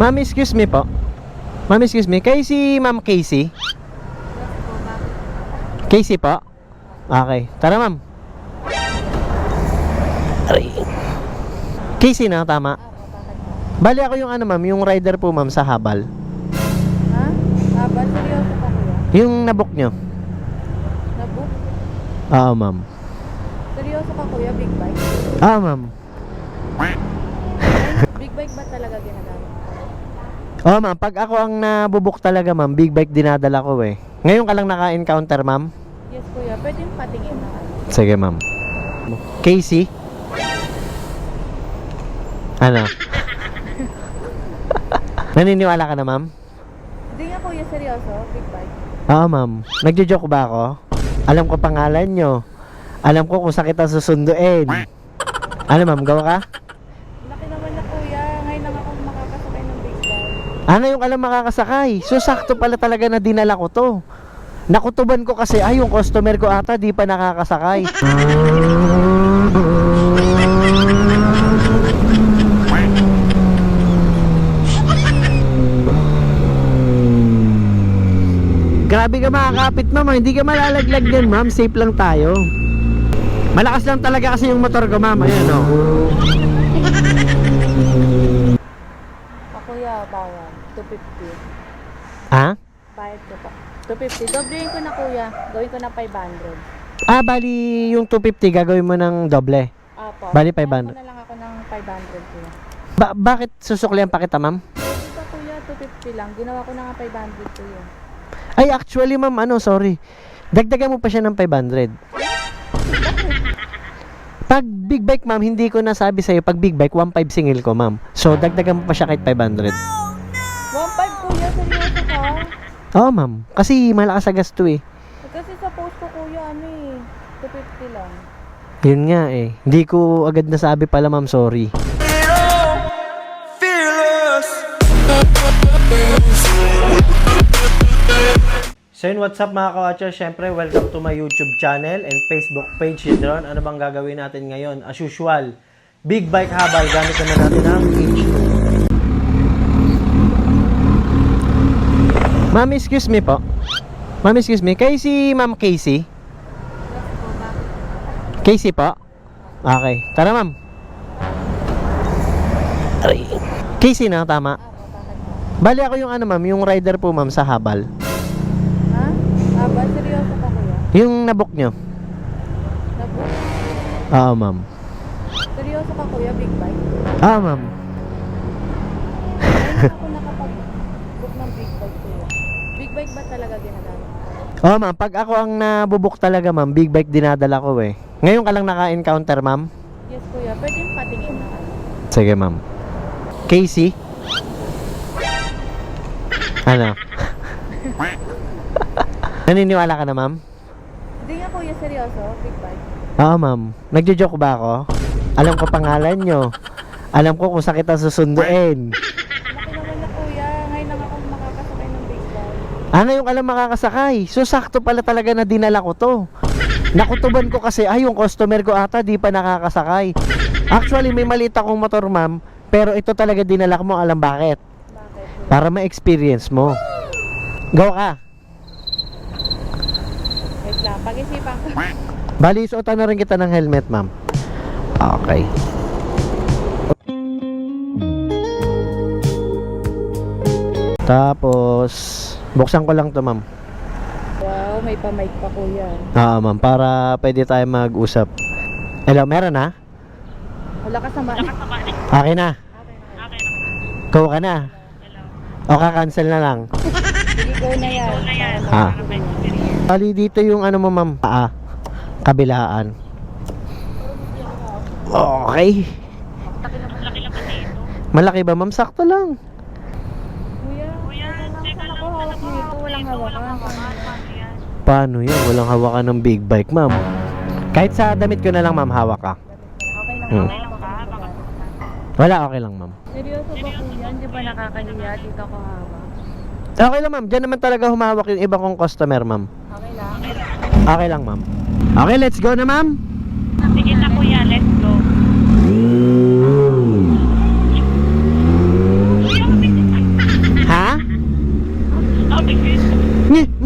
Ma'am, excuse me po. Ma'am, excuse me. Kayo si Ma'am Casey? Casey po? Okay. Tara, ma'am. Aray. Casey na, tama. Bali ako yung ano, ma'am, yung rider po, ma'am, sa Habal. Ha? Habal? Seryoso ka kuya? Yung nabook nyo. Nabook? Oo, ma'am. Seryoso ka kuya? Big bike? Oo, ma'am. Big bike ba talaga ginagamit? Oo, ma'am. Pag ako ang nabubuk talaga, ma'am, big bike dinadala ko eh. Ngayon ka lang naka-encounter, ma'am? Yes kuya, pwede yung patingin na. Sige, ma'am. Casey? Ano? Naniniwala ka na, ma'am? Hindi nga kuya, seryoso? Big bike? Oo, ma'am. Nagjo-joke ba ako? Alam ko pangalan nyo. Alam ko kung saan kita susunduin. Ano, ma'am? Gawa ka? Laki naman na kuya, ngayon lang ako makakasakay ng big bike. Ano yung alam makakasakay? So, sakto pala talaga na dinala ko to. Nakutuban ko kasi, ay, yung customer ko ata di pa nakakasakay. Grabe ka makakapit, ma'am. Hindi ka malalaglag din, ma'am. Safe lang tayo. Malakas lang talaga kasi yung motor ko, ma'am. Ayan, o. Kuya, bayan. 250. Ha? Bayad ko pa. 250. Doblein ko na kuya. Gawin ko na 500. Ah, bali yung 250 gagawin mo ng doble. Apo. Bali, 500. Bayad ko na lang ako ng 500 kuya. Bakit susuklihan pa kita, ma'am? Pwede ba kuya, 250 lang. Ginawa ko na nga 500 kuya. Ay, actually, ma'am, sorry. Dagdagan mo pa siya ng 500. Pag big bike, ma'am, hindi ko nasabi sa'yo, pag big bike, 1.5 singil ko, ma'am. So, dagdagan mo pa siya kahit 500. 1.5 kuya, seryoso ka? Oo, ma'am. Kasi malakas sa gasto eh. Kasi sa post ko kuya, 250 lang. Yun nga eh. Hindi ko agad nasabi pala, ma'am, sorry. So yun, what's up mga ka-watchers? Siyempre, welcome to my YouTube channel and Facebook page, Hidron. Ano bang gagawin natin ngayon? As usual, big bike habal. Gamit naman natin ang H2. Ma'am, excuse me po. Ma'am, excuse me. Kayo si Ma'am Casey? Casey po? Okay. Tara, ma'am. Aray. Casey na, tama. Bali ako yung ano, ma'am, yung rider po, ma'am, sa Habal. Ha? Habal? Seryoso ka kuya? Yung nabook nyo? Nabook? Oo, ma'am. Seryoso ka kuya? Big bike? Oo, ma'am. Ngayon ako nakapag-book ng big bike kuya. Big bike ba talaga ginagamit? Oo, ma'am. Pag ako ang nabubuk talaga, ma'am, big bike dinadala ko eh. Ngayon ka lang naka-encounter, ma'am? Yes kuya, pwede yung patingin na. Sige, ma'am. Casey? Ano? Naniniwala ka na, ma'am? Hindi nga kuya, seryoso? Big bike? Oo, ma'am. Nagjo-joke ba ako? Alam ko pangalan nyo. Alam ko kung saan kita susunduin. Laki naman na kuya, ngayon lang ako makakasakay ng big bike. Ano yung alam makakasakay? So, sakto pala talaga na dinala ko to. Nakutuban ko kasi, ay, yung customer ko ata di pa nakakasakay. Actually, may maliit akong motor, ma'am. Pero ito talaga dinala ko mo, alam bakit? Bakit kuya? Para ma-experience mo. Go ka. Wait lang, pag-isipan ko. Bali, suotan na rin kita ng helmet, ma'am. Okay. Tapos, buksan ko lang to, ma'am. Wow, may pa-mic pa kuya. Oo, ma'am. Para pwede tayo mag-usap. Hello, meron na? Wala ka sa mali. Okay na. Go ka na. O, cancel na lang. Sige, go na yan. Ha. Bali, dito yung ano mo, ma'am. Kabilaan. Okay. Malaki ba, ma'am? Sakto lang. Kuya, saan ako hawak nito? Walang hawakan. Paano yan? Walang hawakan ng big bike, ma'am. Kahit sa damit ko na lang, ma'am, hawak ka. Okay lang, Hmm. okay lang ba? Wala, okay lang, ma'am. Seryoso ba kuya? Hindi ba nakakahiya dito ako hawak? Okay lang, ma'am. Diyan naman talaga humawak yung iba kong customer, ma'am. Okay lang. Okay lang, ma'am. Okay, let's go na, ma'am. Sige na kuya, let's go.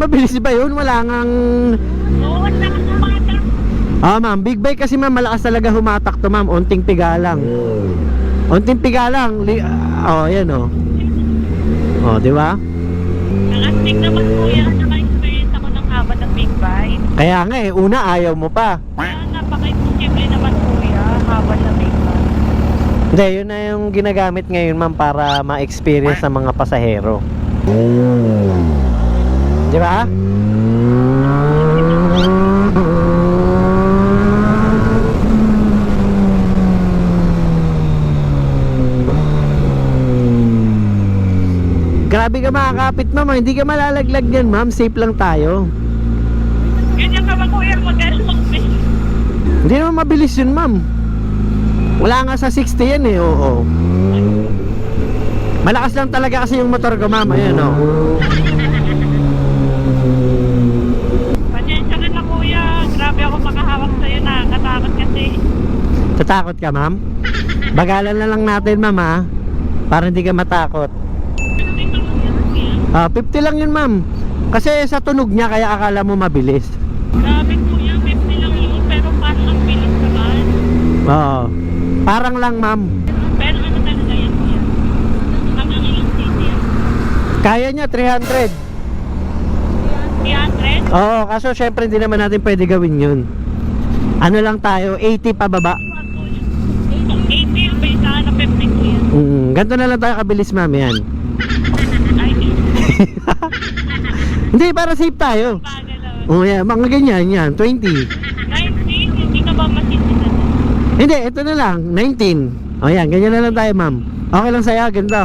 mabilis ba yun? Wala ngang... Oo, wala ka tumatak. Ma'am, big bike kasi ma'am, malakas talaga humatak to ma'am. Unting piga lang. Unting piga lang. Yan oh. Di ba? Nakastig naman kuya, naka-experience ako ng haba ng big bike. Kaya nga una ayaw mo pa. Kaya napaka-imposible naman kuya, haba ng big bike. Hindi, yun na yung ginagamit ngayon ma'am para ma-experience ng mga pasahero. Di ba? Grabe ka makakapit ma'am, hindi ka malalaglag yan ma'am, safe lang tayo. Ganyan ka ba kuya, mag-alas Hindi naman mabilis yun ma'am. Wala nga sa 60 yan oo. Malakas lang talaga kasi yung motor ko ma'am, ayun Pasensya ka na kuya, grabe ako makahawak sa'yo, nakakatakot kasi. Tatakot ka ma'am? Bagalan na lang natin ma'am ha, para hindi ka matakot. 50 lang yun ma'am. Kasi sa tunog niya kaya akala mo mabilis. Grabe kuya, 50 lang yun, pero parang ang bilis naman. Oo. Parang lang ma'am. Pero ano talaga yan kuya? Hanggang ilang cc yan? Kaya niya 300. 300? Oo, kaso syempre hindi naman natin pwede gawin yun. Ano lang tayo, 80 pababa. 80 yung base na 50 kuya. Ganito na lang tayo kabilis ma'am, yan. Ay, Hindi, para safe tayo. bagal naman. Yan, mga ganyan, yan, 20. 19, hindi ka ba masisisan? Hindi, ito na lang, 19. Yan, ganyan na lang tayo ma'am. Okay lang sa'yo, ganito.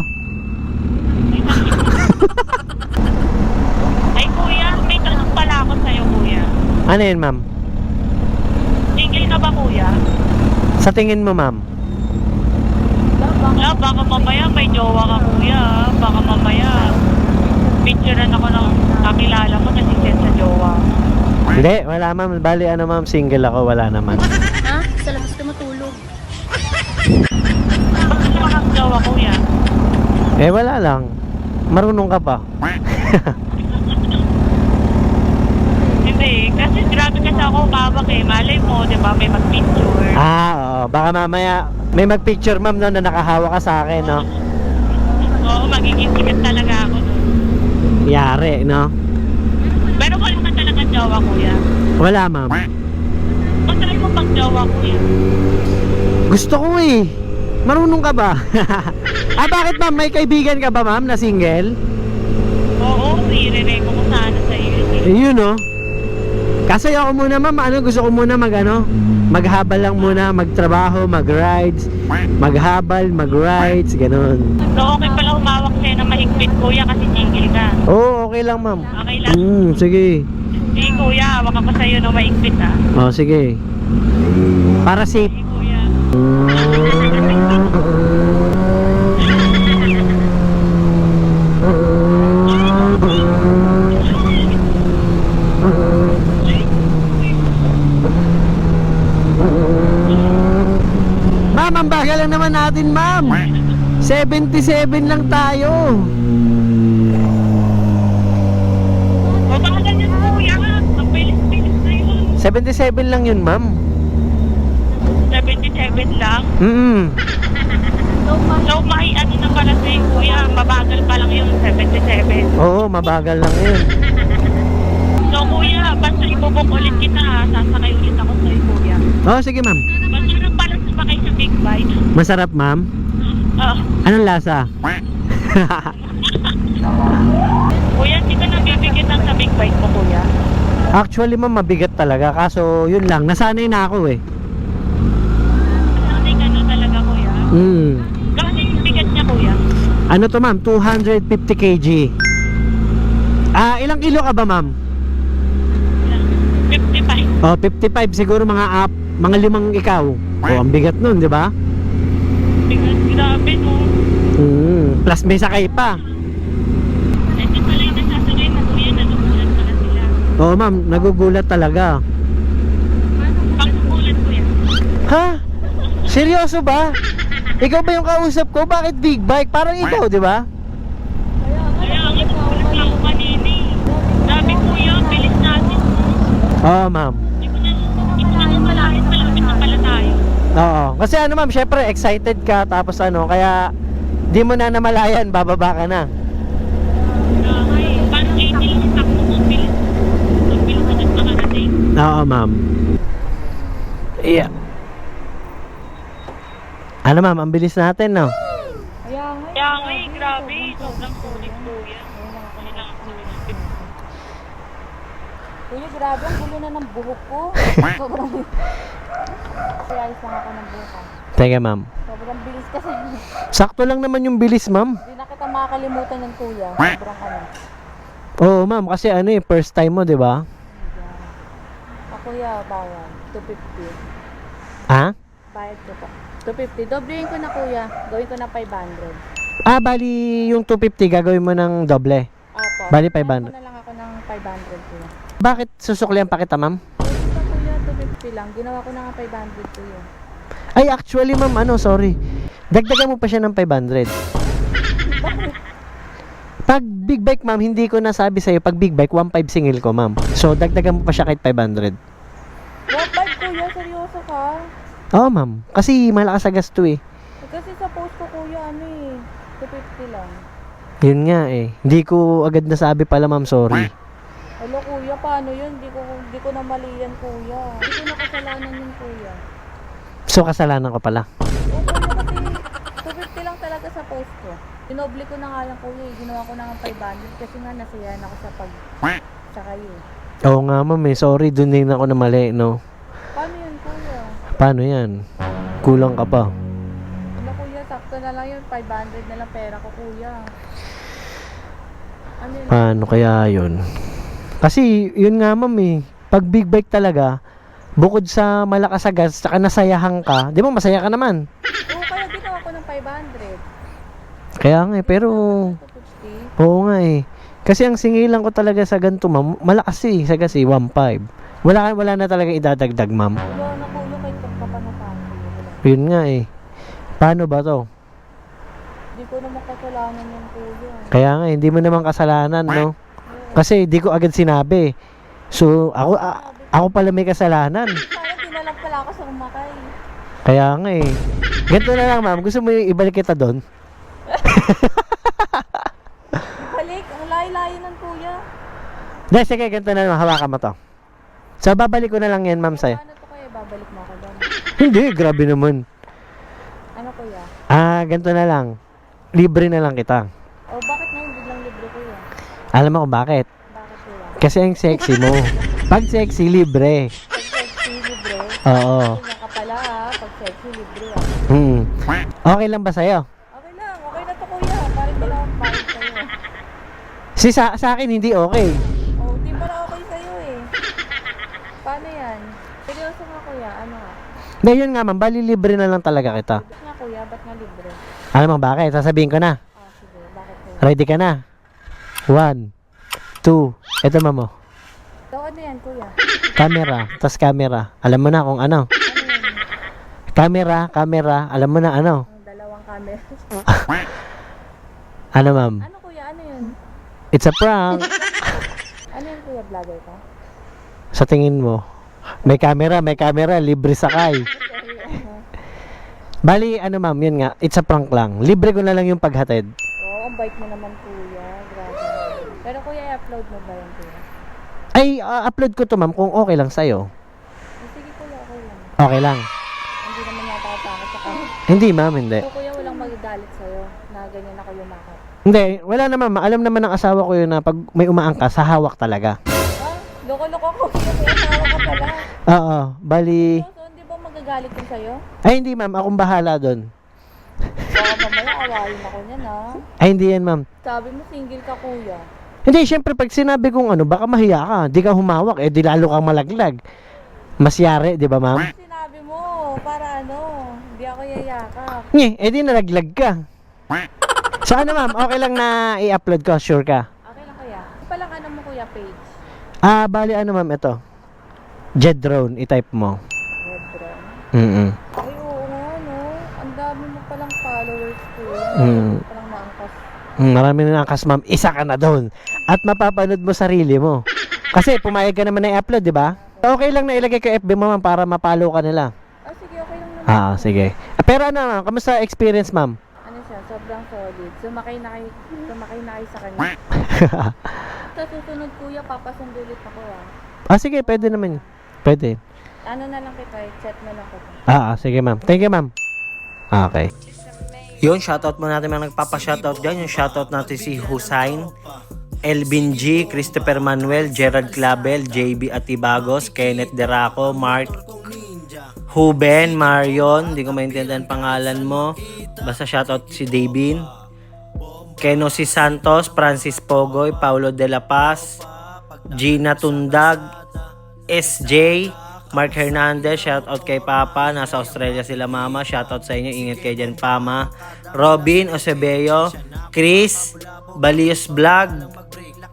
Ay kuya, may tanong pala ako sa'yo kuya. Ano yun ma'am? Single ka ba kuya? Sa tingin mo ma'am? Baka mamaya may jowa ka kuya. Baka mamaya picturean ako ng nakilala mo na si sa jowa. Hindi, wala ma'am. Bali ano ma'am, single ako, wala naman. Ha? Sa labas ka matulog. Bakit naman ang jowa kuya? Wala lang. Marunong ka pa. Hindi, kasi grabe kasi ako kabak malay mo, di ba, may mag-picture. Oo. Baka mamaya may mag-picture ma'am no, na nakahawa ka sa akin, no? Oo, magiging sikat talaga ako nun. Yari, no? Pero wala ka talaga jowa kuya. Wala ma'am. Pagtry mo pag jowa kuya. Gusto ko eh. Marunong ka ba? Bakit ma'am? May kaibigan ka ba ma'am na single? Oo, i-re-reco ko sana sa iyo. Yun no. Kasi ako muna ma'am, gusto ko muna maghabal lang muna, magtrabaho, mag-rides, maghabal, mag-rides, ganun. So okay pala humawak sa'yo ng mahigpit kuya kasi single ka. Oo, okay lang ma'am. Okay lang. Sige. Sige kuya, hawak ako sa'yo ng mahigpit ha. Sige. Para safe. Sige kuya. Ma'am, ang bagal lang naman natin ma'am. 77 lang tayo. O baka ganyan kuya, ang bilis-bilis na yun. 77 lang yun ma'am. 77 lang. So, So may ano na pala sa'yo kuya, mabagal pa lang yung 77. Oo, mabagal lang yun. So kuya, basta ibubok ulit kita ha, sasakay ulit ako sa'yo kuya. Sige ma'am. Masarap pala sumakay sa big bike. Masarap ma'am. Anong lasa? Kuya, hindi ka nabibigyan ng sa big bike mo kuya. Actually ma'am, mabigat talaga. Kaso yun lang, nasanay na ako eh. Sanay ka na talaga kuya. Gano'n yung bigat niya kuya? Ano to ma'am? 250 kg. Ilang kilo ka ba ma'am? 55. 55 siguro, mga 5 ikaw. Ang bigat nun, di ba? Bigat, grabe no. Plus may sakay pa. Ito pala yung nasasagay na kuya, nagugulat pala sila. Ma'am, nagugulat talaga. Pagsugulat kuya. Ha? Seryoso ba? Ikaw ba yung kausap ko? Bakit big bike? Parang ikaw, di ba? Kaya ang nagugulat lang ako kanina eh. Sabi kuya, Oo, ma'am. Hindi ko na malapit na pala tayo. Oo. Kasi ano ma'am, syempre excited ka tapos ano, kaya di mo na namalayan, bababa ka na. Okay, paano 80 lang sakto kung bilis? Ang bilis na nakarating. Oo, ma'am. Yeah. Ano ma'am, ang bilis natin, no? Kaya nga. Kaya nga grabe. Sobrang sulit po yan. Kailangan ko na Kuya, grabe, ang gulo na ng buhok ko. Sobrang... Kaya ayos lang ako ng buhok. Teka, ma'am. Sobrang bilis kasi. Sakto lang naman yung bilis, ma'am. Hindi na kita makakalimutan ng kuya. Sobrang ano. Oo, ma'am, kasi ano eh, first time mo, di ba? Kuya, bayan. 250. Ha? Bayad ko po. 250. Doblehin ko na kuya. Gawin ko na 500. Ah, bali yung 250 gagawin mo ng doble. Opo. Bali, 500. Bayad ko na lang ako ng 500 kuya. Bakit susuklihan pa kita, ma'am? Ito kuya, 250 lang. Ginawa ko na nga 500 kuya. Ay, actually, ma'am, ano, sorry. Dagdagan mo pa siya ng 500. Pag big bike, ma'am, hindi ko nasabi sa'yo, pag big bike, 1.5 single ko, ma'am. So, dagdagan mo pa siya kahit 500. 1.5 kuya, seryoso ka? Oo, ma'am. Kasi malakas sa gasto eh. Kasi sa post ko kuya, ano eh. 250 lang. Yun nga eh. Hindi ko agad nasabi pala, ma'am, sorry. Hello kuya, paano yun? Di ko na mali yan kuya. Hindi ko na kasalanan yun kuya. So, kasalanan ko pala. Oo kuya, kasi 250 lang talaga sa post ko. Dinoble ko na nga lang kuya eh. Ginawa ko na nga 500 kasi nga nasayahan ako sa sakay eh. Oo nga, ma'am eh. Sorry, dun din ako na mali, no? Paano yun kuya? Paano yan? Kulang ka pa. Ano kuya, sakto na lang yun. 500 na lang pera ko kuya. Ano yun? Paano kaya yun? Kasi, yun nga, ma'am eh. Pag big bike talaga, bukod sa malakas sa gas, saka nasayahan ka, di ba masaya ka naman? Oo, kaya ginawa ko ng 500. Kaya nga eh, pero... 250. Oo nga eh. Kasi ang singilan ko talaga sa ganito, ma'am, malakas eh, sa gas eh, 1.5. Wala na talaga idadagdag, ma'am. Wala na kuya, kahit kapanapan kuya. Yun nga eh. Paano ba to? Hindi ko naman kasalanan yung kuya. Kaya nga, hindi mo naman kasalanan, no? Kasi di ko agad sinabi. So, ako pala may kasalanan. Parang dinalang pala ako sa umakay. Kaya nga eh. Ganito na lang, ma'am. Gusto mo yung ibalik kita doon? Balik, ang layo-layo ng kuya. Dahil sige, ganito na lang. Hawakan mo to. So, babalik ko na lang yan, ma'am, sa'yo. Paano to kuya? Babalik mo ako doon. Hindi, grabe naman. Ano kuya? Ganito na lang. Libre na lang kita. O bakit ngayon biglang libre kuya? Alam mo kung bakit? Bakit kuya? Kasi ang sexy mo. Pag sexy, libre. Pag sexy, libre. Oo. Ganyan ka pala ha. Pag sexy, libre ah. Okay lang ba sa'yo? Okay lang, okay na to kuya. Parang wala akong bayad sa'yo. Sa akin, hindi okay. Oh, di pa na okay sa'yo eh. Paano yan? Seryoso nga kuya, ano nga? Hindi, yun nga, ma'am. Bali, libre na lang talaga kita. Ba't nga kuya, ba't nga libre? Alam mo bakit? Sasabihin ko na. Sige, bakit kuya? Ready ka na? 1, 2. Ito, ma'am. Oh. So ano yan kuya? Camera. Tas camera. Alam mo na kung ano. Ano yan? Camera. Alam mo na ano. Ang dalawang camera. Ano, ma'am? Ano kuya, ano yun? It's a prank. Ano yun kuya, vlogger ka? Sa tingin mo. May camera. Libre sakay. Bali, ano, ma'am, yun nga. It's a prank lang. Libre ko na lang yung paghatid. Oo, ang bait mo naman kuya. Grabe. Pero kuya, i-upload mo ba yan kuya? Ay, upload ko to, ma'am, kung okay lang sa'yo. Sige kuya, okay lang. Okay lang. Hindi naman natatakot sa kanya. Hindi, ma'am, hindi. So kuya, walang magagalit sa'yo na ganyan ako yumakap. Hindi, wala naman. Alam naman ng asawa ko yun na pag may umaangkas, sa hawak talaga. Ah, loko-loko ko kuya, may asawa ka pala. Oo, bali... So, hindi ba magagalit yun sa'yo? Ay, hindi, ma'am. Akong bahala doon. Baka mamaya awayin ako niyan ha. Ay, hindi yan, ma'am. Sabi mo single ka kuya. Hindi, syempre, pag sinabi kong ano, baka mahiya ka. Di ka humawak, di lalo kang malaglag. Mas yari, di ba, ma'am? Sinabi mo, para ano, hindi ako yayakap. Nye, di nalaglag ka. So, ano, ma'am? Okay lang na i-upload ko, sure ka? Okay lang kuya. Ito palang ano mo kuya, page. Bali, ano, ma'am, ito. Jet drone, i-type mo. Red drone. Ay, oo nga, no? Ang dami mo palang followers kuya. Mm. Palang naangkas. Marami na angkas, ma'am. Isa ka na doon. At mapapanood mo sarili mo. Kasi pumayag ka naman na i-upload, di ba? Okay lang na ilagay ka FB mo, ma'am, para mapalo ka nila. Sige, okay lang naman. Sige. Pero ano, ma'am, kamusta experience, ma'am? Ano siya, sobrang solid. Sumakay na kayo sa kanya. Sa susunod kuya, papasundulit ako Sige, pwede naman. Pwede. Ano na lang kita, chat na lang kita. Sige, ma'am. Thank you, ma'am. Okay. Yun, shoutout mo natin mga nagpapa-shoutout dyan. Yung shoutout natin si Hussein, Elvin G, Christopher Manuel, Gerard Clavel, JB Atibagos, Kenneth Deraco, Mark Huben, Marion, hindi ko maintindihan pangalan mo. Basta shoutout si Davin. Keno si Santos, Francis Pogoy, Paulo De La Paz, Gina Tundag, SJ, Mark Hernandez, shoutout kay Papa, nasa Australia sila mama, shoutout sa inyo, ingat kayo dyan Pama. Robin Osebeo, Chris, Balios Vlog,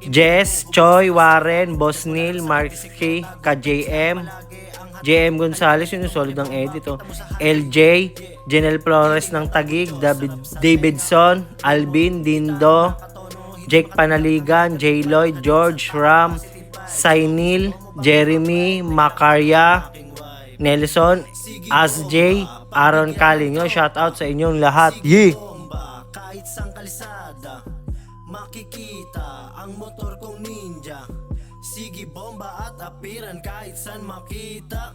Jess, Choi, Warren, Boss Neil, Marky, KJM, JM Gonzales, yun yung solid ang edit LJ, Janelle Flores ng Tagig, Davidson, Alvin, Dindo, Jake Panaligan, J. Lloyd, George, Ram, Sainil, Jeremy, Macarya, Nelson, Asj, Aaron Calinyo, shout out sa inyong lahat. Yee! Kahit sang kalsada, makikita ang motor kong ninja. Sige bomba at apiran kahit san makita.